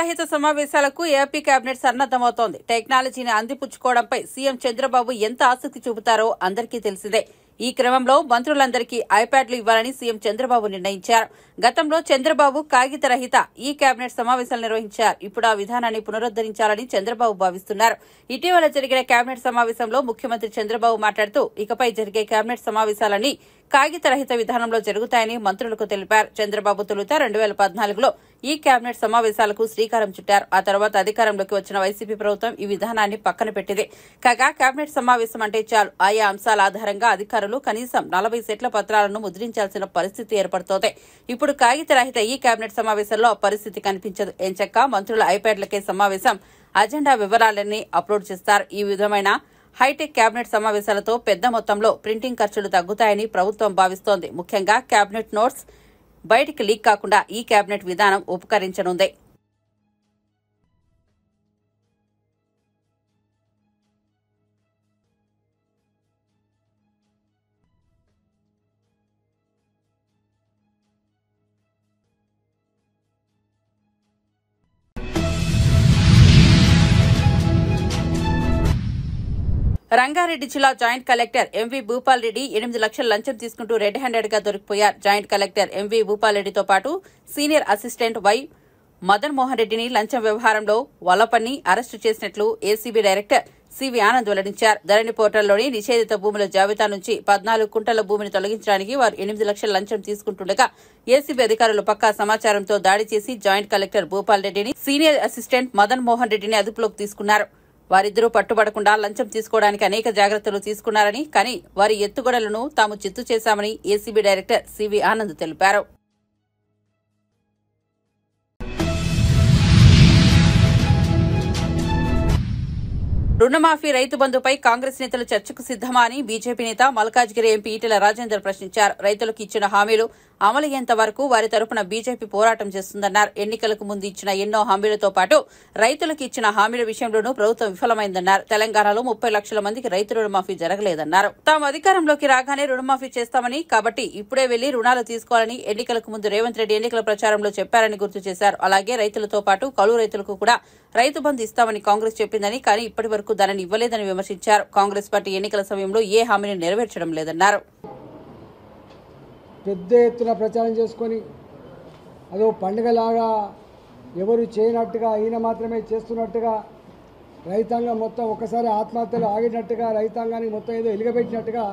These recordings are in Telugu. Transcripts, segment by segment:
రహిత సమావేశాలకు ఏపీ కేబినెట్ సన్నద్దమవుతోంది. టెక్నాలజీని అందిపుచ్చుకోవడంపై సీఎం చంద్రబాబు ఎంత ఆసక్తి చూపుతారో అందరికీ తెలిసిందే. ఈ క్రమంలో మంత్రులందరికీ ఐప్యాడ్లు ఇవ్వాలని సీఎం చంద్రబాబు నిర్ణయించారు. గతంలో చంద్రబాబు కాగిత రహిత ఈ కేబినెట్ సమావేశాలు నిర్వహించారు. ఇప్పుడు ఆ విధానాన్ని పునరుద్దరించాలని చంద్రబాబు భావిస్తున్నారు. ఇటీవల జరిగిన కేబినెట్ సమావేశంలో ముఖ్యమంత్రి చంద్రబాబు మాట్లాడుతూ ఇకపై జరిగే కేబినెట్ సమావేశాలన్నీ కాగిత రహిత విధానంలో జరుగుతాయని మంత్రులకు తెలిపారు. చంద్రబాబు తొలుత 2014లో ఈ కేబినెట్ సమావేశాలకు శ్రీకారం చుట్టారు. ఆ తర్వాత అధికారంలోకి వచ్చిన వైసీపీ ప్రభుత్వం ఈ విధానాన్ని పక్కన పెట్టింది. కాగా కేబినెట్ సమావేశం అంటే చాలు ఆయా అంశాల ఆధారంగా అధికారులు కనీసం 40 సెట్ల పత్రాలను ముద్రించాల్సిన పరిస్థితి ఏర్పడుతోంది. ఇప్పుడు కాగిత రహిత ఈ కేబినెట్ సమావేశంలో ఆ పరిస్థితి కనిపించదు. ఎంచక్కా మంత్రుల ఐప్యాడ్లకే సమావేశం అజెండా వివరాలన్నీ అప్లోడ్ చేస్తారు. ఈ విధమైన హైటెక్ కేబినెట్ సమావేశాలతో పెద్ద మొత్తంలో ప్రింటింగ్ ఖర్చులు తగ్గుతాయని ప్రభుత్వం భావిస్తోంది. ముఖ్యంగా కేబినెట్ నోట్స్ బయటికి లీక్ కాకుండా ఈ కేబినెట్ విధానం ఉపకరించనుంది. రంగారెడ్డి జిల్లా joint collector MV Bhupal Reddy 8 లక్షల లంచం తీసుకుంటూ రెడ్ హ్యాండెడ్ గా దొరికిపోయారు. జాయింట్ కలెక్టర్ ఎంవీ భూపాల్ రెడ్డితో పాటు senior assistant Y Madan Mohan రెడ్డిని లంచం వ్యవహారంలో వలపన్ని అరెస్టు చేసినట్లు ఏసీబీ డైరెక్టర్ సివి ఆనంద్ వెల్లడించారు. ధరణి పోర్టల్లోని నిషేధిత భూముల జాబితా నుంచి 14 కుంటల భూమిని తొలగించడానికి వారు 8 లక్షల లంచం తీసుకుంటుండగా ఏసీబీ అధికారులు పక్కా సమాచారంతో దాడి చేసి జాయింట్ కలెక్టర్ భూపాల్ రెడ్డిని సీనియర్ అసిస్టెంట్ మదన్ మోహన్ రెడ్డిని అదుపులోకి తీసుకున్నారు. వారిద్దరూ పట్టుబడకుండా లంచం తీసుకోవడానికి అనేక జాగ్రత్తలు తీసుకున్నారని, కానీ వారి ఎత్తుగడలను తాము చిత్తు చేశామని ఏసీబీ డైరెక్టర్ సివి ఆనంద్ తెలిపారు. రుణమాఫీ రైతు బంధుపై కాంగ్రెస్ నేతలు చర్చకు సిద్దమా అని బీజేపీ నేత మల్కాజ్గిరి ఎంపీ ఈటెల రాజేందర్ ప్రశ్నించారు. రైతులకు ఇచ్చిన హామీలు అమలయ్యేంత వరకు వారి తరపున బీజేపీ పోరాటం చేస్తుందన్నారు. ఎన్నికలకు ముందు ఇచ్చిన ఎన్నో హామీలతో పాటు రైతులకు ఇచ్చిన హామీల విషయంలోనూ ప్రభుత్వం విఫలమైందన్నారు. తెలంగాణలో 30 లక్షల మందికి రైతు రుణమాఫీ జరగలేదన్నారు. తాము అధికారంలోకి రాగానే రుణమాఫీ చేస్తామని, కాబట్టి ఇప్పుడే వెళ్లి రుణాలు తీసుకోవాలని ఎన్నికలకు ముందు రేవంత్ రెడ్డి ఎన్నికల ప్రచారంలో చెప్పారని గుర్తు చేశారు. అలాగే రైతులతో పాటు కౌలు రైతులకు కూడా రైతు బంధు ఇస్తామని కాంగ్రెస్ చెప్పిందని, కానీ ఇప్పటి వరకు దానిని ఇవ్వలేదని విమర్శించారు. కాంగ్రెస్ పార్టీ ఎన్నికల సమయంలో ఏ హామీని నెరవేర్చడం లేదన్నారు. పెద్ద ఎత్తున ప్రచారం చేసుకొని అదో పండుగలాగా ఎవరు చేయనట్టుగా ఈయన మాత్రమే చేస్తున్నట్టుగా రైతాంగం మొత్తం ఒకసారి ఆత్మహత్యలు ఆగినట్టుగా రైతాంగానికి మొత్తం ఏదో ఎలుగబెట్టినట్టుగా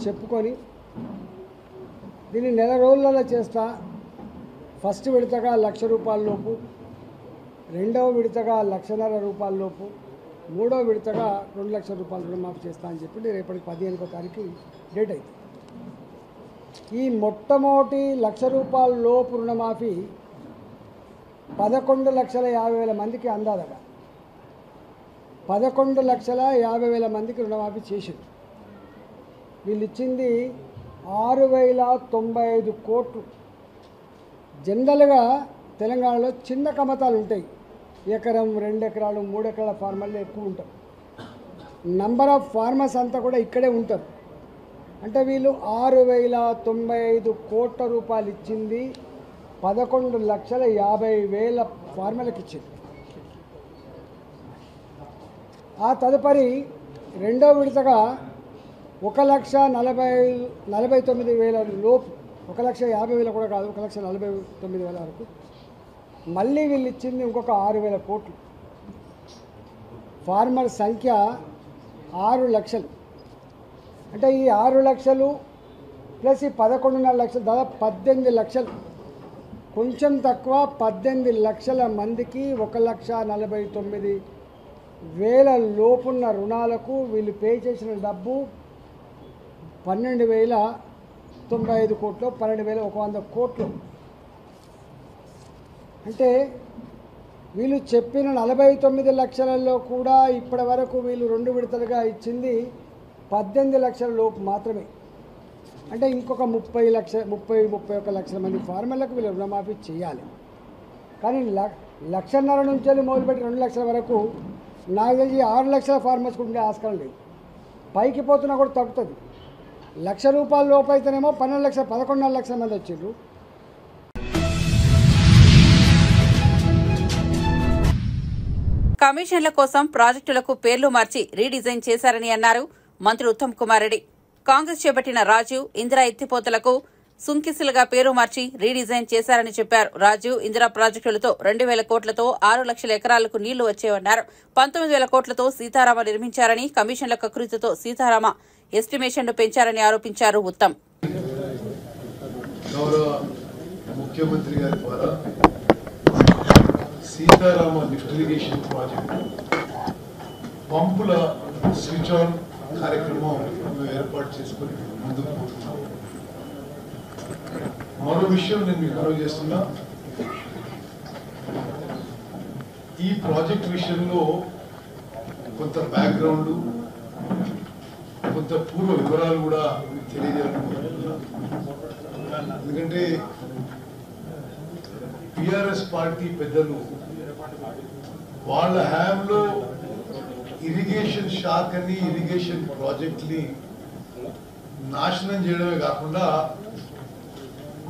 చెప్పుకొని దీన్ని నెల రోజులలో చేస్తా. ఫస్ట్ విడతగా ₹1,00,000 లోపు, రెండవ విడతగా ₹1,50,000 లోపు, మూడవ విడతగా ₹2,00,000 రుణమాఫీ చేస్తా అని చెప్పి రేపటికి 15వ తారీఖు డేట్ అవుతుంది. ఈ మొట్టమొదటి ₹1,00,000 లోపు రుణమాఫీ 11,50,000 మందికి అందాదగా 11,50,000 మందికి రుణమాఫీ చేసింది. వీళ్ళు ఇచ్చింది 6,095 కోట్లు. జనరల్గా తెలంగాణలో చిన్న కమతాలు ఉంటాయి, 1 ఎకరం 2 ఎకరాలు 3 ఎకరాల ఫార్మర్లు ఎక్కువ ఉంటారు. నంబర్ ఆఫ్ ఫార్మర్స్ అంతా కూడా ఇక్కడే ఉంటారు. అంటే వీళ్ళు 6,095 కోట్ల రూపాయలు ఇచ్చింది 11,50,000 ఫార్మర్లకు ఇచ్చింది. ఆ తదుపరి రెండో విడతగా 1,49,000 లోపు, 1,50,000 కూడా కాదు, 1,49,000 వరకు మళ్ళీ వీళ్ళు ఇచ్చింది ఇంకొక 6,000 కోట్లు. ఫార్మర్ సంఖ్య 6 లక్షలు. అంటే ఈ 6 లక్షలు ప్లస్ ఈ 11.5 లక్షలు దాదాపు 18 లక్షలు, కొంచెం తక్కువ 18 లక్షల మందికి 1,49,000 లోపున్న రుణాలకు వీళ్ళు పే చేసిన డబ్బు 12,095 కోట్లు, 12,100 కోట్లు. అంటే వీళ్ళు చెప్పిన 49 లక్షలలో కూడా ఇప్పటి వరకు వీళ్ళు 2 విడతలుగా ఇచ్చింది 18 లక్షల లోపు మాత్రమే. అంటే ఇంకొక 31 లక్షల మంది ఫార్మర్లకు వీళ్ళు రుణమాఫీ చేయాలి. కానీ 1,50,000 నుంచి మొదలుపెట్టి 2 లక్షల వరకు నాకు తెలిసి 6 లక్షల ఫార్మర్స్కి ఉండే ఆస్కారం లేదు. పైకి పోతున్నా కూడా తగ్గుతుంది. ₹1,00,000 లోపు అయితేనేమో 11,00,000 11,500,000 మంది వచ్చిండ్రు. కమిషన్ల కోసం ప్రాజెక్టులకు పేర్లు మార్చి రీడిజైన్ చేశారని అన్నారు మంత్రి ఉత్తమ్ కుమార్ రెడ్డి. కాంగ్రెస్ చేపట్టిన రాజీవ్, ఇందిరా ఎత్తిపోతలకు సుంకిసిలుగా పేరు మార్చి రీడిజైన్ చేశారని చెప్పారు. రాజీవ్, ఇందిరా ప్రాజెక్టులతో 2,000 కోట్లతో 6 లక్షల ఎకరాలకు నీళ్లు వచ్చేవన్నారు. 19,000 కోట్లతో సీతారామ నిర్మించారని, కమిషన్ల కకృతితో సీతారామ ఎస్టిమేషన్ను పెంచారని ఆరోపించారు ఉత్తమ్. ముఖ్యమంత్రి గారి ద్వారా సీతారామ లిఫ్ట్ ఇరిగేషన్ ప్రాజెక్టు పంపుల స్విచ్ ఆన్ కార్యక్రమం ఏర్పాటు చేసుకుని ముందుకు పోతున్నాం. మరో విషయం నేను మీకు మనవి చేస్తున్నా, ఈ ప్రాజెక్ట్ విషయంలో కొంత బ్యాక్గ్రౌండ్, కొంత పూర్వ వివరాలు కూడా తెలియజేయాలనుకుంటున్నా. ఎందుకంటే టిఆర్ఎస్ పార్టీ పెద్దలు వాళ్ళ హ్యాంలో ఇరిగేషన్ శాఖ అని, ఇరిగేషన్ ప్రాజెక్ట్ ని నాశనం చేయడమే కాకుండా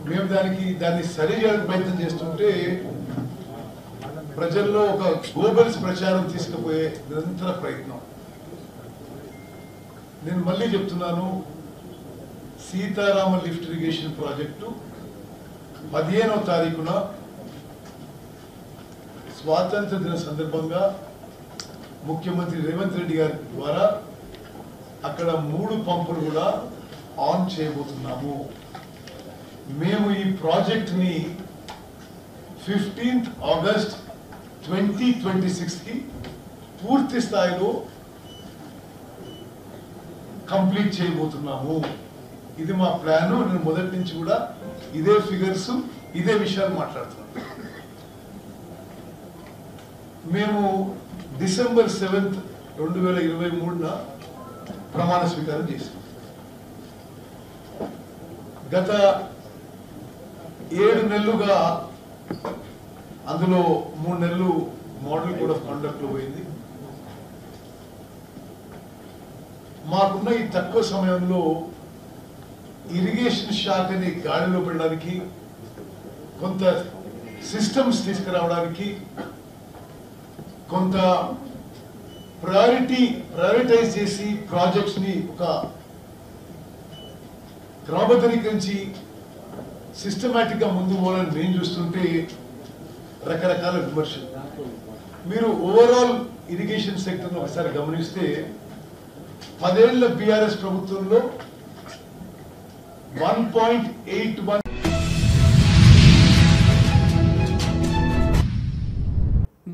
మేము దాన్ని సరి చేయడానికి ప్రయత్నం చేస్తుంటే ప్రజల్లో ఒక గోబెల్స్ ప్రచారం తీసుకుపోయే నిరంతర ప్రయత్నం. నేను మళ్ళీ చెప్తున్నాను, సీతారామ లిఫ్ట్ ఇరిగేషన్ ప్రాజెక్టు 15వ తారీఖున స్వాతంత్ర దిన సందర్భంగా ముఖ్యమంత్రి రేవంత్ రెడ్డి గారి ద్వారా అక్కడ 3 పంపులు కూడా ఆన్ చేయబోతున్నాము. మేము ఈ ప్రాజెక్ట్ ని 15th ఆగస్ట్ 2026 కి పూర్తి స్థాయిలో కంప్లీట్ చేయబోతున్నాము. ఇది మా ప్లాన్. నేను మొదటి నుంచి కూడా ఇదే ఫిగర్స్, ఇదే విషయాలు మాట్లాడుతున్నాను. మేము డిసెంబర్ 7th 2023న ప్రమాణ స్వీకారం చేసాం. గత 7 నెలలుగా అందులో 3 నెలలు మోడల్ కోడ్ ఆఫ్ కండక్ట్ లో పోయింది. మాకున్న ఈ తక్కువ సమయంలో ఇరిగేషన్ శాఖని గాడిలో పెట్టడానికి, కొంత సిస్టమ్స్ తీసుకురావడానికి, కొంత ప్రయారిటైజ్ చేసి ప్రాజెక్ట్స్ ని ఒక క్రమబద్ధీకరించి సిస్టమాటిక్ గా ముందు పోవాలని మేము చూస్తుంటే రకరకాల విమర్శలు. మీరు ఓవరాల్ ఇరిగేషన్ సెక్టర్ ఒకసారి గమనిస్తే 10 ఏళ్ల బీఆర్ఎస్ ప్రభుత్వంలో 1.81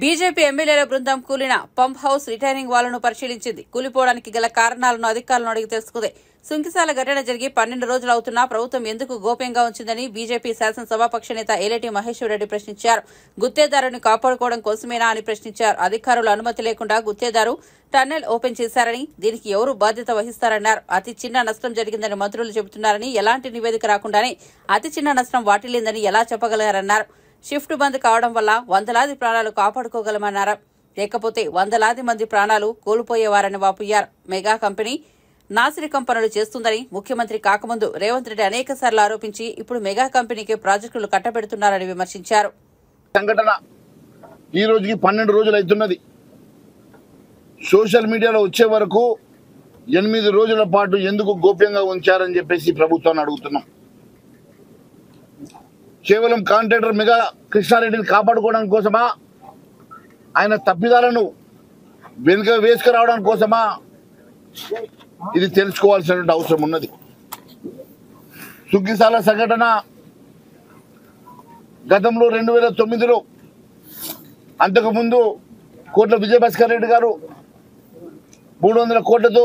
బీజేపీ ఎమ్మెల్యేల బృందం కూలిన పంప్ హౌస్ రిటైనింగ్ వాళ్లను పరిశీలించింది. కూలిపోవడానికి గల కారణాలను అధికారులను అడిగి తెలుసుకుంది. సుంకిసాల ఘటన జరిగి 12 రోజులు అవుతున్నా ప్రభుత్వం ఎందుకు గోప్యంగా ఉంచిందని బీజేపీ శాసనసభాపక్ష నేత ఏలేటి మహేశ్వర్ రెడ్డి ప్రశ్నించారు. గుత్తేదారుని కాపాడుకోవడం కోసమేనా అని ప్రశ్నించారు. అధికారుల అనుమతి లేకుండా గుత్తేదారు టన్నెల్ ఓపెన్ చేశారని, దీనికి ఎవరు బాధ్యత వహిస్తారన్నారు. అతి చిన్న నష్టం జరిగిందని మంత్రులు చెబుతున్నారని, ఎలాంటి నివేదిక రాకుండానే అతి చిన్న నష్టం వాటిల్లిందని ఎలా చెప్పగలరన్నారు. షిఫ్ట్ బంద్ కావడం వల్ల వందలాది ప్రాణాలు కాపాడుకోగలమన్నారు. లేకపోతే వందలాది మంది ప్రాణాలు కోల్పోయేవారని వాపోయారు. మెగా కంపెనీ నాసిరకం పనులు చేస్తుందని ముఖ్యమంత్రి కాకముందు రేవంత్ రెడ్డి అనేకసార్లు ఆరోపించి ఇప్పుడు మెగా కంపెనీకి ప్రాజెక్టులు కట్టబెడుతున్నారని విమర్శించారు. సంఘటన ఈ రోజుకి 12 రోజులు అవుతున్నది. సోషల్ మీడియాలో వచ్చే వరకు 8 రోజుల పాటు ఎందుకు గోప్యంగా ఉంచారని చెప్పేసి ప్రభుత్వాన్ని అడుగుతున్నాం. కేవలం కాంట్రాక్టర్ మెగా కృష్ణారెడ్డిని కాపాడుకోవడం కోసమా, ఆయన తప్పిదాలను వెనుక వేసుకురావడం కోసమా, ఇది తెలుసుకోవాల్సినటువంటి అవసరం ఉన్నది. సుగ్గిసాల సంఘటన గతంలో 2009లో అంతకుముందు కోట్ల విజయభాస్కర్ రెడ్డి గారు 300 కోట్లతో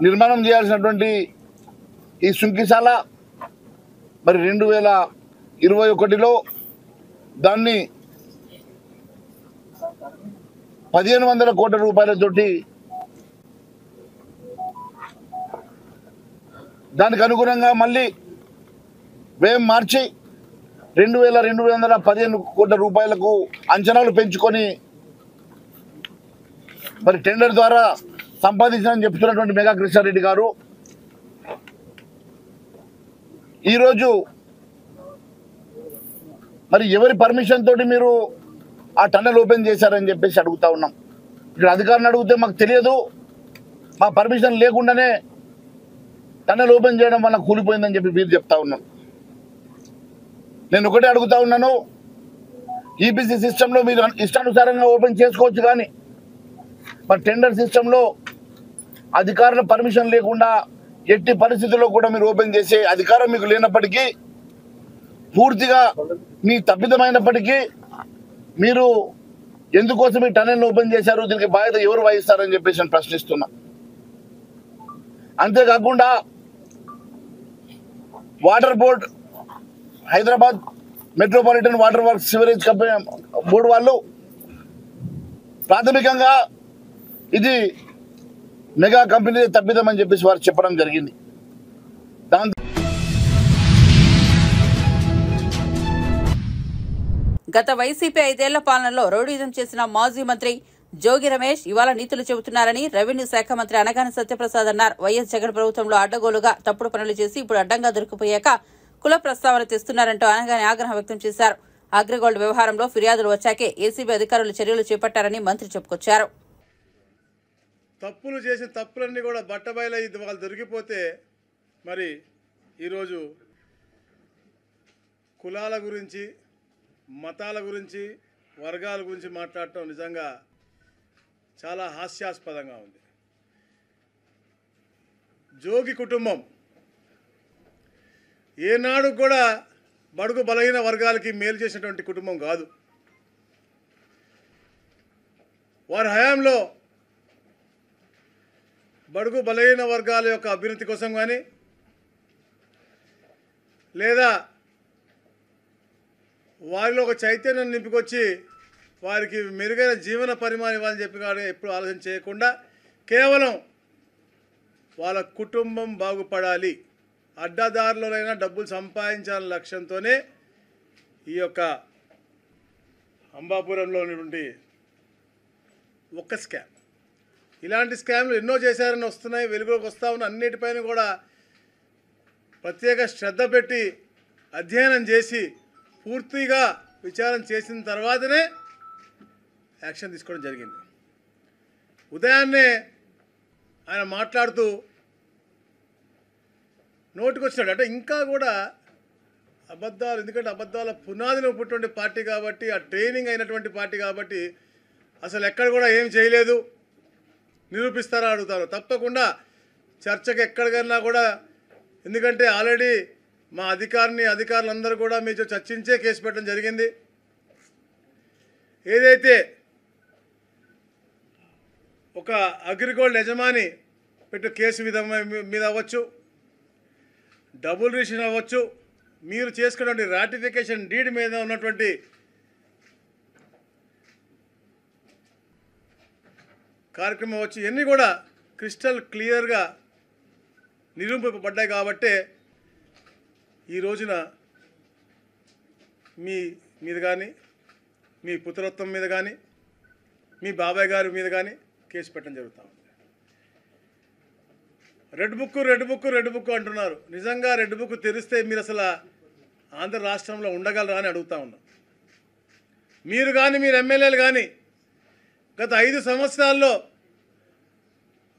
నిర్మాణం చేయాల్సినటువంటి ఈ సుంకిసాల మరి 2021లో దాన్ని 1500 కోట్ల రూపాయలతోటి దానికి అనుగుణంగా మళ్ళీ వ్యయం మార్చి 2215 కోట్ల రూపాయలకు అంచనాలు పెంచుకొని మరి టెండర్ ద్వారా సంపాదించాలని చెప్తున్నటువంటి మెగా కృష్ణారెడ్డి గారు ఈరోజు మరి ఎవరి పర్మిషన్ తోటి మీరు ఆ టన్నెల్ ఓపెన్ చేశారని చెప్పేసి అడుగుతా ఉన్నాం. ఇక్కడ అధికారులను అడిగితే మాకు తెలియదు, మా పర్మిషన్ లేకుండానే టన్నెల్ ఓపెన్ చేయడం వల్ల కూలిపోయిందని చెప్పి మీరు చెప్తా ఉన్నాం. నేను ఒకటే అడుగుతా ఉన్నాను, ఈపీసీ సిస్టంలో మీరు ఇష్టానుసారంగా ఓపెన్ చేసుకోవచ్చు, కానీ మరి టెండర్ సిస్టంలో అధికారుల పర్మిషన్ లేకుండా ఎట్టి పరిస్థితుల్లో కూడా మీరు ఓపెన్ చేసే అధికారం మీకు లేనప్పటికీ, పూర్తిగా మీ తప్పిదమైనప్పటికీ మీరు ఎందుకోసం ఈ టనెల్ని ఓపెన్ చేశారు, దీనికి బాధ్యత ఎవరు వహిస్తారని చెప్పేసి నేను ప్రశ్నిస్తున్నా. అంతేకాకుండా water board, Hyderabad metropolitan water works sewerage company board వాళ్ళు ప్రాథమికంగా ఇది మెగా కంపెనీ తప్పిదమని చెప్పేసి వారు చెప్పడం జరిగింది. దాంతో గత వైసీపీ 5 ఏళ్ల పాలనలో రౌడీజం చేసిన మాజీ మంత్రి జోగి రమేష్ ఇవాళ నీతులు చెబుతున్నారని రెవెన్యూ శాఖ మంత్రి అనగాని సత్యప్రసాద్ అన్నారు. వైఎస్ జగన్ ప్రభుత్వంలో అడ్డగోలుగా తప్పుడు పనులు చేసి ఇప్పుడు అడ్డంగా దొరికిపోయాక కుల ప్రస్తావన తెస్తున్నారంటూ అనగాని ఆగ్రహం వ్యక్తం చేశారు. అగ్రిగోల్డ్ వ్యవహారంలో ఫిర్యాదులు వచ్చాకే ఏసీబీ అధికారులు చర్యలు చేపట్టారని మంత్రి చెప్పుకొచ్చారు. తప్పులు చేసిన తప్పులన్నీ కూడా బట్టబయలు వాళ్ళు దొరికిపోతే మరి ఈరోజు కులాల గురించి, మతాల గురించి, వర్గాల గురించి మాట్లాడటం నిజంగా చాలా హాస్యాస్పదంగా ఉంది. జోగి కుటుంబం ఏనాడు కూడా బడుగు బలహీన వర్గాలకి మేలు చేసినటువంటి కుటుంబం కాదు. వారి హయాంలో బడుగు బలహీన వర్గాల యొక్క అభ్యున్నతి కోసం కానీ, లేదా వారిలో ఒక చైతన్యం నింపుకొచ్చి వారికి మెరుగైన జీవన పరిమాణం ఇవ్వాలని చెప్పి కానీ ఎప్పుడు ఆలోచన చేయకుండా కేవలం వాళ్ళ కుటుంబం బాగుపడాలి, అడ్డదారులైనా డబ్బులు సంపాదించాలనే లక్ష్యంతోనే ఈ యొక్క అంబాపురంలో ఉన్నటువంటి ఒక్క స్కామ్, ఇలాంటి స్కామ్లు ఎన్నో చేశారని వస్తున్నాయి, వెలుగులోకి వస్తూ ఉన్న అన్నిటిపైన కూడా ప్రత్యేక శ్రద్ధ పెట్టి అధ్యయనం చేసి పూర్తిగా విచారణ చేసిన తర్వాతనే యాక్షన్ తీసుకోవడం జరిగింది. ఉదయాన్నే ఆయన మాట్లాడుతూ నోటికి వచ్చినాడు అంటే ఇంకా కూడా అబద్ధాలు, ఎందుకంటే అబద్ధాల పునాదిలో పుట్టినటువంటి పార్టీ కాబట్టి, ఆ ట్రైనింగ్ అయినటువంటి పార్టీ కాబట్టి అసలు ఎక్కడ కూడా ఏం చేయలేదు నిరూపిస్తారా అడుగుతారు. తప్పకుండా చర్చకు ఎక్కడికైనా కూడా, ఎందుకంటే ఆల్రెడీ మా అధికారులందరూ కూడా మీతో చర్చించే కేసు పెట్టడం జరిగింది. ఏదైతే ఒక అగ్రిగోల్డ్ యజమాని పెట్టే కేసు మీద అవ్వచ్చు, డబుల్ రిజిస్ట్రేషన్ అవ్వచ్చు, మీరు చేసుకున్నటువంటి రాటిఫికేషన్ డీడ్ మీద ఉన్నటువంటి కార్యక్రమం అవ్వచ్చు, ఇవన్నీ కూడా క్రిస్టల్ క్లియర్గా నిరూపింపబడ్డాయి. కాబట్టే ఈ రోజున మీ మీద కానీ, మీ పుత్రత్వం మీద కానీ, మీ బాబాయ్ గారి మీద కానీ కేసు పెట్టడం జరుగుతూ ఉంది. రెడ్ బుక్ అంటున్నారు. నిజంగా రెడ్ బుక్ తెరిస్తే మీరు అసలు ఆంధ్ర రాష్ట్రంలో ఉండగలరా అని అడుగుతా ఉన్నాం. మీరు కానీ, మీరు ఎమ్మెల్యేలు కానీ గత 5 సంవత్సరాల్లో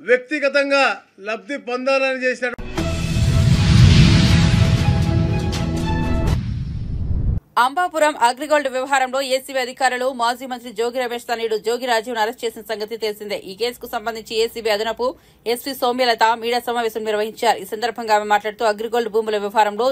వ్యక్తిగతంగా లబ్ధి పొందాలని చేసిన అంబాపురం అగ్రిగోల్డ్ వ్యవహారంలో ఏసీబీ అధికారులు మాజీ మంత్రి జోగి రమేష్ తనయుడు జోగి రాజీవ్ను అరెస్ట్ చేసిన సంగతి తెలిసిందే. ఈ కేసుకు సంబంధించి ఏసీబీ అదనపు ఎస్పీ సౌమ్యలత మీడియా సమావేశం నిర్వహించారు. ఈ సందర్భంగా ఆమె మాట్లాడుతూ అగ్రిగోల్డ్ భూముల వ్యవహారంలో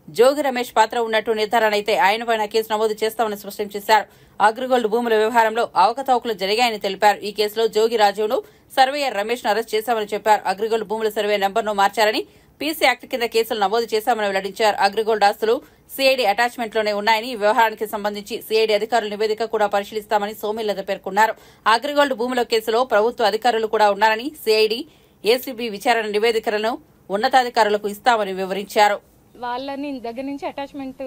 జోగి రమేష్ పాత్ర ఉన్నట్టు నిర్ధారణ అయితే ఆయనపైన కేసు నమోదు చేస్తామని స్పష్టం చేశారు. అగ్రిగోల్డ్ భూముల వ్యవహారంలో అవకతవకలు జరిగాయని తెలిపారు. ఈ కేసులో జోగి రాజీవ్ను సర్వేయర్ రమేష్ ను అరెస్ట్ చేశామని చెప్పారు. అగ్రిగోల్డ్ భూముల సర్వే నెంబర్ను మార్చారని, పీసీ యాక్ట్ కింద కేసులు నమోదు చేశామని వెల్లడించారు. అగ్రిగోల్డ్ ఆస్తులు సీఐడీ అటాచ్మెంట్లోనే ఉన్నాయని, ఈ వ్యవహారానికి సంబంధించి సీఐడీ అధికారుల నివేదిక కూడా పరిశీలిస్తామని సోమిలత పేర్కొన్నారు. అగ్రిగోల్డ్ భూముల కేసులో ప్రభుత్వ అధికారులు కూడా ఉన్నారని, సీఐడీ, ఏసీబీ విచారణ నివేదికలను ఉన్నతాధికారులకు ఇస్తామని వివరించారు. వాళ్ళని దగ్గర నుంచి అటాచ్మెంట్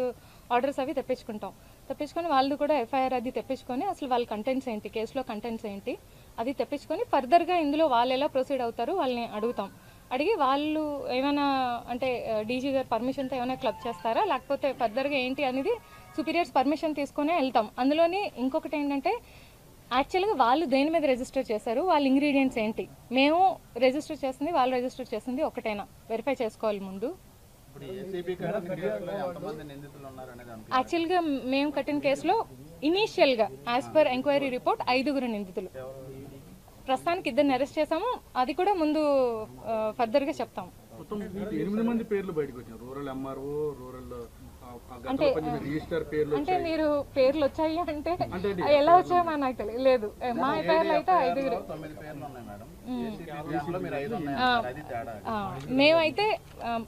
ఆర్డర్స్ అవి తెప్పించుకొని వాళ్ళు కూడా ఎఫ్ఐఆర్ అది తెప్పించుకొని అసలు వాళ్ళ కంటెంట్స్ ఏంటి, కేసులో కంటెంట్స్ ఏంటి అది తెప్పించుకొని ఫర్దర్గా ఇందులో వాళ్ళు ఎలా ప్రొసీడ్ అవుతారు వాళ్ళని అడుగుతాం. అడిగి వాళ్ళు ఏమైనా అంటే డీజీ గారు పర్మిషన్తో ఏమైనా క్లబ్ చేస్తారా, లేకపోతే ఫర్దర్గా ఏంటి అనేది సుపీరియర్స్ పర్మిషన్ తీసుకునే వెళ్తాం. అందులోని ఇంకొకటి ఏంటంటే యాక్చువల్గా వాళ్ళు దేని మీద రిజిస్టర్ చేశారు, వాళ్ళ ఇంగ్రీడియంట్స్ ఏంటి, మేము రిజిస్టర్ చేసింది వాళ్ళు రిజిస్టర్ చేసింది ఒకటేనా వెరిఫై చేసుకోవాలి ముందు. యాక్చువల్గా మేము కట్టిన కేసులో ఇనీషియల్గా యాజ్ పర్ ఎంక్వైరీ రిపోర్ట్ 5 నిందితులు. ప్రస్తుతానికి 2 అరెస్ట్ చేసాము, అది కూడా ముందు ఫర్దర్గా చెప్తాం. 8 మంది పేర్లు బయటకు వచ్చారు. రూరల్ ఎంఆర్ఓ, రూరల్ అంటే మీరు పేర్లు వచ్చాయి అంటే ఎలా వచ్చాయో నాకు తెలియదు. మా ఎఫ్ఐఆర్లో అయితే 5. మేమైతే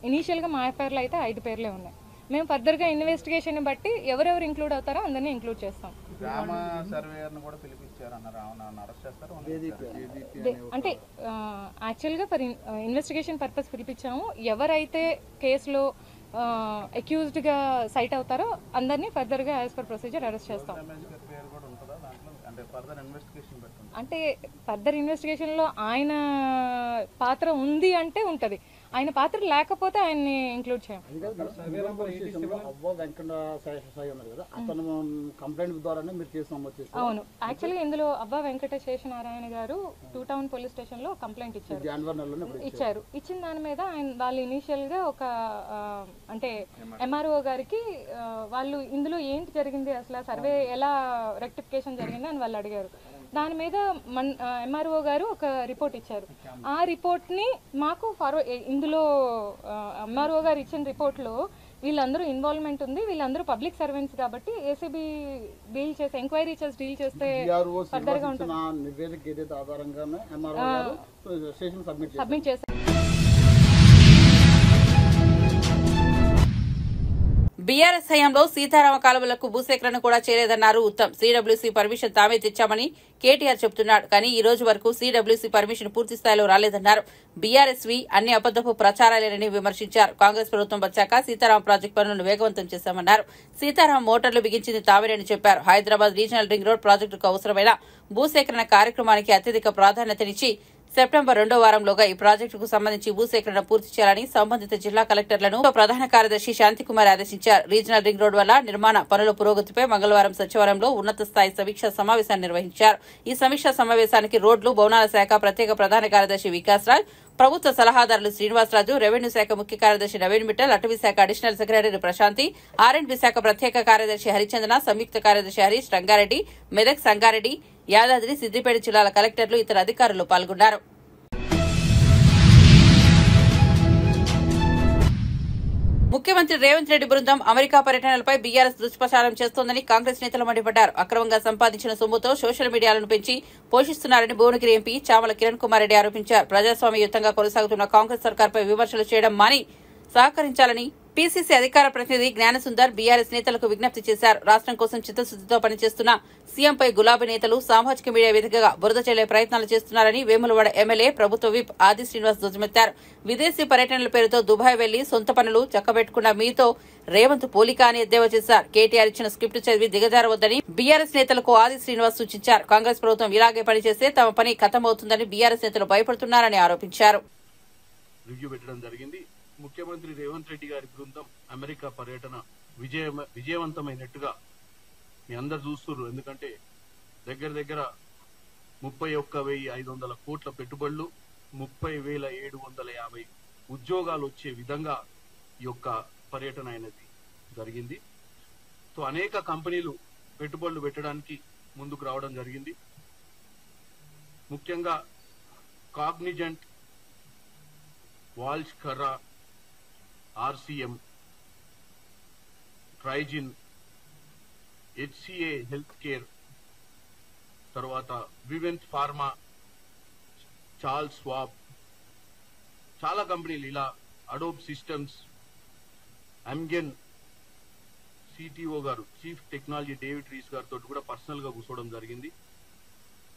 ఇనీషియల్గా మా ఎఫ్ఐఆర్లో అయితే 5 పేర్లే ఉన్నాయి. మేము ఫర్దర్గా ఇన్వెస్టిగేషన్ బట్టి ఎవరెవరు ఇంక్లూడ్ అవుతారో అందరినీ ఇంక్లూడ్ చేస్తాం. అంటే యాక్చువల్గా ఫర్ ఇన్వెస్టిగేషన్ పర్పస్ పిలిపించాము. ఎవరైతే కేసులో అక్యూజ్డ్గా సైట్ అవుతారో అందరినీ ఫర్దర్గా యాజ్ పర్ ప్రొసీజర్ అరెస్ట్ చేస్తాం. అంటే ఫర్దర్ ఇన్వెస్టిగేషన్లో ఆయన పాత్ర ఉంది అంటే ఉంటుంది, ఆయన పాత్ర లేకపోతే ఆయన్ని ఇంక్లూడ్ చేయం. అవును, యాక్చువల్గా ఇందులో అబ్బా వెంకటశేష నారాయణ గారు 2 టౌన్ పోలీస్ స్టేషన్లో కంప్లైంట్ ఇచ్చారు. ఇచ్చిన దాని మీద వాళ్ళు ఇనీషియల్గా ఒక అంటే ఎంఆర్ఓ గారికి వాళ్ళు ఇందులో ఏంటి జరిగింది, అసలు సర్వే ఎలా రెక్టిఫికేషన్ జరిగింది అని వాళ్ళు అడిగారు. దాని మీద ఎంఆర్ఓ గారు ఒక రిపోర్ట్ ఇచ్చారు. ఆ రిపోర్ట్ని మాకు ఇందులో ఎంఆర్ఓ గారు ఇచ్చిన రిపోర్ట్లో వీళ్ళందరూ ఇన్వాల్వ్మెంట్ ఉంది, వీళ్ళందరూ పబ్లిక్ సర్వెంట్స్ కాబట్టి ఏసీబీ డీల్ చేస్తే ఎంక్వైరీ చేసి డీల్ చేస్తే ఫర్దర్గా ఉంటుంది. సబ్మిట్ చేస్తారు. బీఆర్ఎస్ హయాంలో సీతారామ కాలువలకు భూసేకరణ కూడా చేయలేదన్నారు ఉత్తమ్. సీడబ్ల్యూసీ పర్మిషన్ తామే తెచ్చామని కేటీఆర్ చెబుతున్నాడు. కానీ ఈ రోజు వరకు సీడబ్ల్యూసీ పర్మిషన్ పూర్తి స్థాయిలో రాలేదన్నారు. బీఆర్ఎస్వి అన్ని అబద్దపు ప్రచారాలేనని విమర్శించారు. కాంగ్రెస్ ప్రభుత్వం వచ్చాక సీతారామ ప్రాజెక్టు పనులను వేగవంతం చేశామన్నారు. సీతారామ మోటార్లు బిగించింది తామేనని చెప్పారు. హైదరాబాద్ రీజనల్ రింగ్ రోడ్ ప్రాజెక్టుకు అవసరమైన భూసేకరణ కార్యక్రమానికి అత్యధిక ప్రాధాన్యతనిచ్చి సెప్టెంబర్ 2వ వారంలోగా ఈ ప్రాజెక్టుకు సంబంధించి భూసేకరణ పూర్తి చేయాలని సంబంధిత జిల్లా కలెక్టర్లను ప్రధాన కార్యదర్శి శాంతికుమార్ ఆదేశించారు. రీజనల్ రింగ్ రోడ్ వల్ల నిర్మాణ పనుల పురోగతిపై మంగళవారం సచివాలయంలో ఉన్నత స్థాయి సమీక్షా సమావేశాన్ని నిర్వహించారు. ఈ సమీక్షా సమావేశానికి రోడ్లు, భవనాల శాఖ ప్రత్యేక ప్రధాన కార్యదర్శి వికాస్ రాజ్, ప్రభుత్వ సలహాదారులు శ్రీనివాసరాజు, రెవెన్యూ శాఖ ముఖ్య కార్యదర్శి నవీన్ మిట్టల్, అటవీ శాఖ అడిషనల్ సెక్రటరీ ప్రశాంతి, ఆర్ఎండ్బి శాఖ ప్రత్యేక కార్యదర్శి హరిచందన, సంయుక్త కార్యదర్శి హరీష్, రంగారెడ్డి, మెదక్, సంగారెడ్డి, యాదాద్రి, సిద్దిపేట జిల్లాల కలెక్టర్లు, ఇతర అధికారులు పాల్గొన్నారు. ముఖ్యమంత్రి రేవంత్ రెడ్డి బృందం అమెరికా పర్యటనలపై బీఆర్ఎస్ దుష్ప్రచారం చేస్తోందని కాంగ్రెస్ నేతలు మండిపడ్డారు. అక్రమంగా సంపాదించిన సొమ్ముతో సోషల్ మీడియాలను పెంచి పోషిస్తున్నారని భువనగిరి ఎంపీ చామల కిరణ్ కుమార్ రెడ్డి ఆరోపించారు. ప్రజాస్వామ్యయుతంగా కొనసాగుతున్న కాంగ్రెస్ సర్కార్పై విమర్శలు చేయడం మాని సహకరించాలని పీసీసీ అధికార ప్రతినిధి జ్ఞానసుందర్ బీఆర్ఎస్ నేతలకు విజ్ఞప్తి చేశారు. రాష్ట్రం కోసం చిత్తశుద్దితో పనిచేస్తున్న సీఎంపై గులాబీ నేతలు సామాజిక మీడియా వేదికగా బురద చల్లే ప్రయత్నాలు చేస్తున్నారని వేములవాడ ఎమ్మెల్యే ప్రభుత్వ విప్ ఆది శ్రీనివాస్ ధ్వజమెత్తారు. విదేశీ పర్యటనల పేరుతో దుబాయ్ వెళ్లి సొంత పనులు చక్కబెట్టుకున్న మీతో రేవంత్ పోలిక అని ఎద్దేవా చేశారు. కేటీఆర్ ఇచ్చిన స్క్రిప్ట్ చదివి దిగజారవద్దని బీఆర్ఎస్ నేతలకు ఆది శ్రీనివాస్ సూచించారు. కాంగ్రెస్ ప్రభుత్వం ఇలాగే పనిచేస్తే తమ పని ఖతమవుతుందని బీఆర్ఎస్ నేతలు భయపడుతున్నారని ఆరోపించారు. ముఖ్యమంత్రి రేవంత్ రెడ్డి గారి బృందం అమెరికా పర్యటన విజయవంతమైనట్టుగా మీ అందరు చూస్తున్నారు. ఎందుకంటే దగ్గర 31,500 కోట్ల పెట్టుబడులు, 30,750 ఉద్యోగాలు వచ్చే విధంగా ఈ యొక్క పర్యటన అనేది జరిగింది. సో అనేక కంపెనీలు పెట్టుబడులు పెట్టడానికి ముందుకు రావడం జరిగింది. ముఖ్యంగా Cognizant, Walsh Karra, RCM, Trigyn, HCA health care, తర్వాత వివెంట్ ఫార్మా, చార్ల్స్ స్వాబ్, చాలా కంపెనీలు ఇలా అడోబ్ సిస్టమ్స్, అమ్గెన్ సిటిఓ గారు చీఫ్ టెక్నాలజీ డేవిడ్ రీస్ గారితో కూడా పర్సనల్ గా కూర్చోవడం జరిగింది.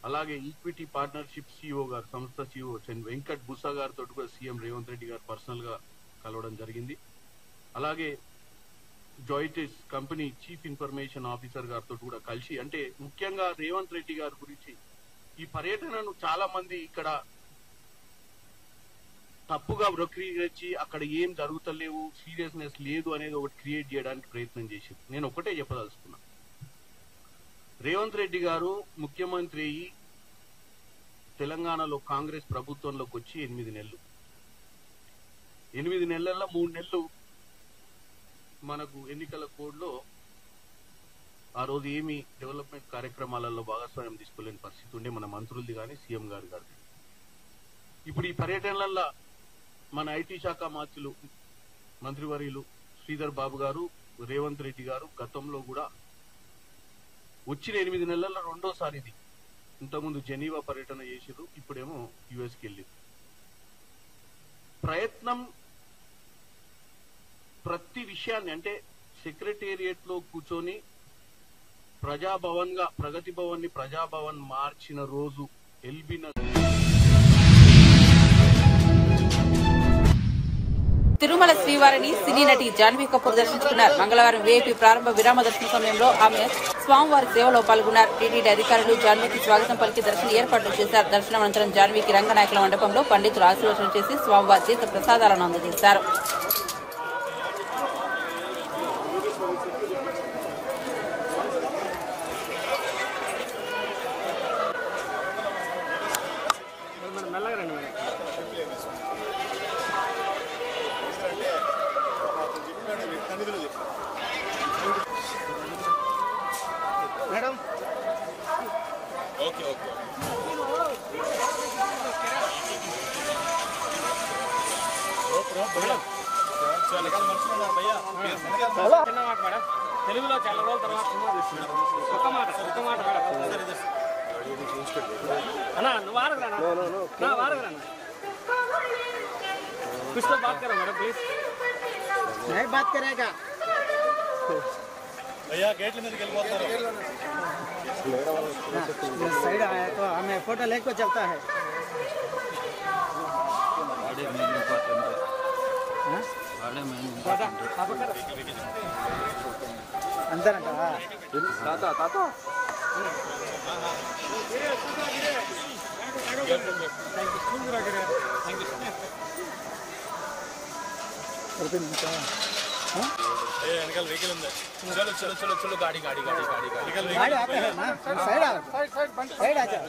అలాగే ఈక్విటీ పార్ట్నర్షిప్ సిఇఓ గారు, సంస్థ సిఇఓ వెంకట్ బుసా గారితో కూడా సీఎం రేవంత్ రెడ్డి గారు పర్సనల్ గా కలవడం జరిగింది. అలాగే జాయిటిస్ కంపెనీ చీఫ్ ఇన్ఫర్మేషన్ ఆఫీసర్ గారితో కూడా కలిసి, అంటే ముఖ్యంగా రేవంత్ రెడ్డి గారి గురించి ఈ పర్యటనను చాలా మంది ఇక్కడ తప్పుగా వక్రీకరించి అక్కడ ఏం జరుగుతలేవు, సీరియస్నెస్ లేదు అనేది ఒకటి క్రియేట్ చేయడానికి ప్రయత్నం చేసింది. నేను ఒకటే చెప్పదలుచుకున్నా, రేవంత్ రెడ్డి గారు ముఖ్యమంత్రి అయ్యి తెలంగాణలో కాంగ్రెస్ ప్రభుత్వంలోకి వచ్చి 8 నెలలు. 8 నెలల్లో 3 నెలలు మనకు ఎన్నికల కోడ్లో ఆ రోజు ఏమి డెవలప్మెంట్ కార్యక్రమాలలో భాగస్వామ్యం తీసుకోలేని పరిస్థితి ఉండే మన మంత్రులది కానీ సీఎం గారు. ఇప్పుడు ఈ పర్యటనలలో మన ఐటీ శాఖ మంత్రివర్యులు శ్రీధర్ బాబు గారు, రేవంత్ రెడ్డి గారు గతంలో కూడా వచ్చిన 8 నెలల్లో రెండోసారి ఇది. ఇంతకుముందు జెనీవా పర్యటన చేసిరు, ఇప్పుడేమో యుఎస్కి వెళ్ళింది. ప్రయత్నం ప్రతి విషయాన్ని, అంటే సెక్రటేరియట్ లో కూర్చొని ప్రగతి భవన్ ని ప్రజాభవన్ మార్చిన రోజు ఎల్బీ తిరుమల శ్రీవారిని సినీ నటి జాన్వీ కపూర్ దర్శించుకున్నారు. మంగళవారం వీఐపీ ప్రారంభ విరామ దర్శన సమయంలో ఆమె స్వామివారి సేవలో పాల్గొన్నారు. టీటీడీ అధికారులు జాన్వీకి స్వాగతం పలికి దర్శన ఏర్పాట్లు చేశారు. దర్శనం అనంతరం జాన్వీకి రంగనాయకుల మండపంలో పండితులు ఆశీర్వచనం చేసి స్వామివారి తీర్థ ప్రసాదాలను అందజేశారు. मैडम ओके ओके తెలుగులో చాలా రోజుల తర్వాత సినిమా తీసుకున్నారు. ఒక్క మాట మేడం. అన్నా నువ్వు ఆరగరానా? నా ఆరగరానా? कुछ तो बात करो मैडम प्लीज. नहीं बात करेगा भैया. गेट में निकल साइड आया तो हमें फोटो लेके चलता है. अंदर ताता ताता निकल व्हीकल अंदर. चलो चलो चलो चलो गाड़ी गाड़ी गाड़ी गाड़ी गाड़ी गाड़ी आते हैं ना. साइड आ साइड आ जा.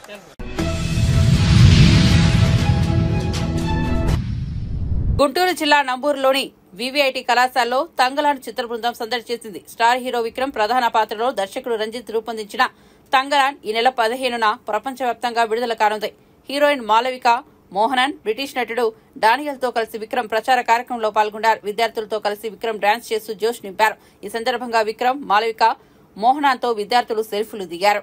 గుంటూరు జిల్లా నంబూరులోని వివిఐటి కళాశాలలో తంగలాన్ చిత్ర బృందం సందడి చేసింది. స్టార్ హీరో విక్రమ్ ప్రధాన పాత్రలో దర్శకుడు రంజిత్ రూపొందించిన తంగలాన్ ఈ నెల 15న ప్రపంచవ్యాప్తంగా విడుదల కానుంది. హీరోయిన్ మాలవిక మోహనన్, బ్రిటిష్ నటుడు డానియల్ తో కలిసి విక్రమ్ ప్రచార కార్యక్రమంలో పాల్గొన్నారు. విద్యార్థులతో కలిసి విక్రమ్ డాన్స్ చేస్తూ జోష్ నింపారు. ఈ సందర్భంగా విక్రమ్, మాలవిక, మోహనాన్ తో విద్యార్థులు సెల్ఫీలు దిగారు.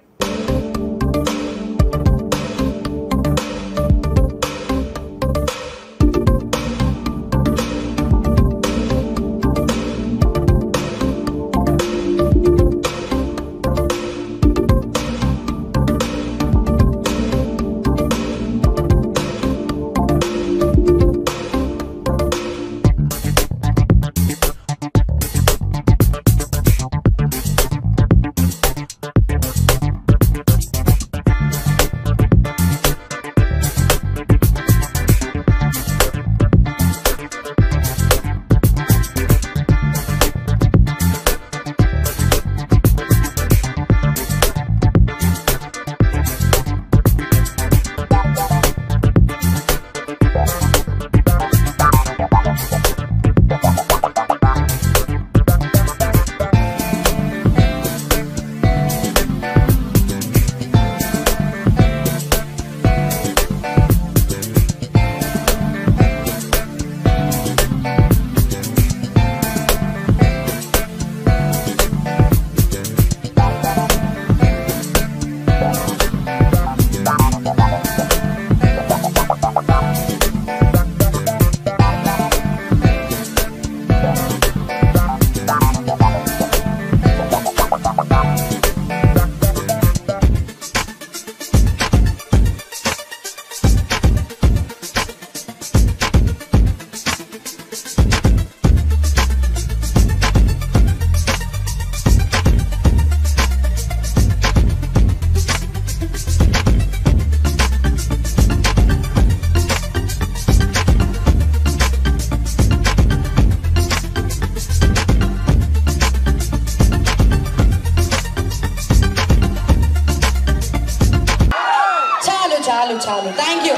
చాలు చాలు. Thank you.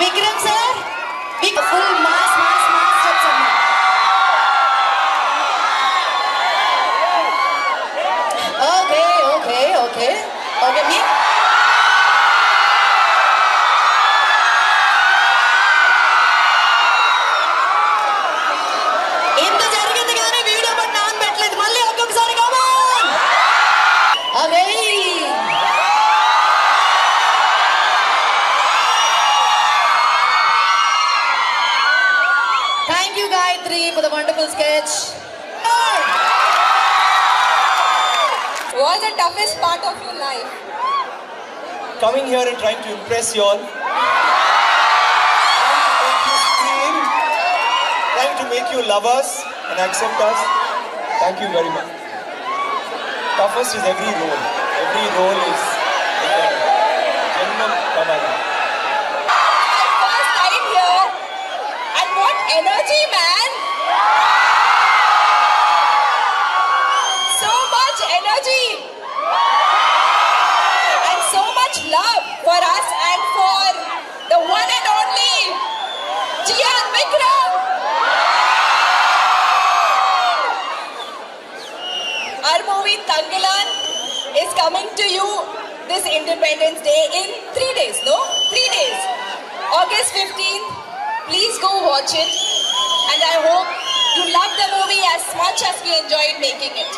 విక్రమ్ సార్, మీకు full mass mass mass steps అమ్మా. ఓకే ఓకే ఓకే ఓకే మీ ఇంత జరిగింది కానీ వీడియో బట్ నాన్ పెట్టలేదు. మళ్ళీ ఒక్కొక్కసారి come on. Okay thank you Gayatri for the wonderful sketch. What was the toughest part of your life? Coming here and trying to impress you all. Trying to make you love us and accept us. Thank you very much. Toughest is every role. Every role is Janmam Kamala. My first time here and what energy, man! So much energy and so much love for us and for the one and only Jian Vikram. Our movie Tangalan is coming to you this Independence Day in 3 days, no? 3 days. August 15th. Please go watch it. And I hope you love the movie as much as we enjoyed making it.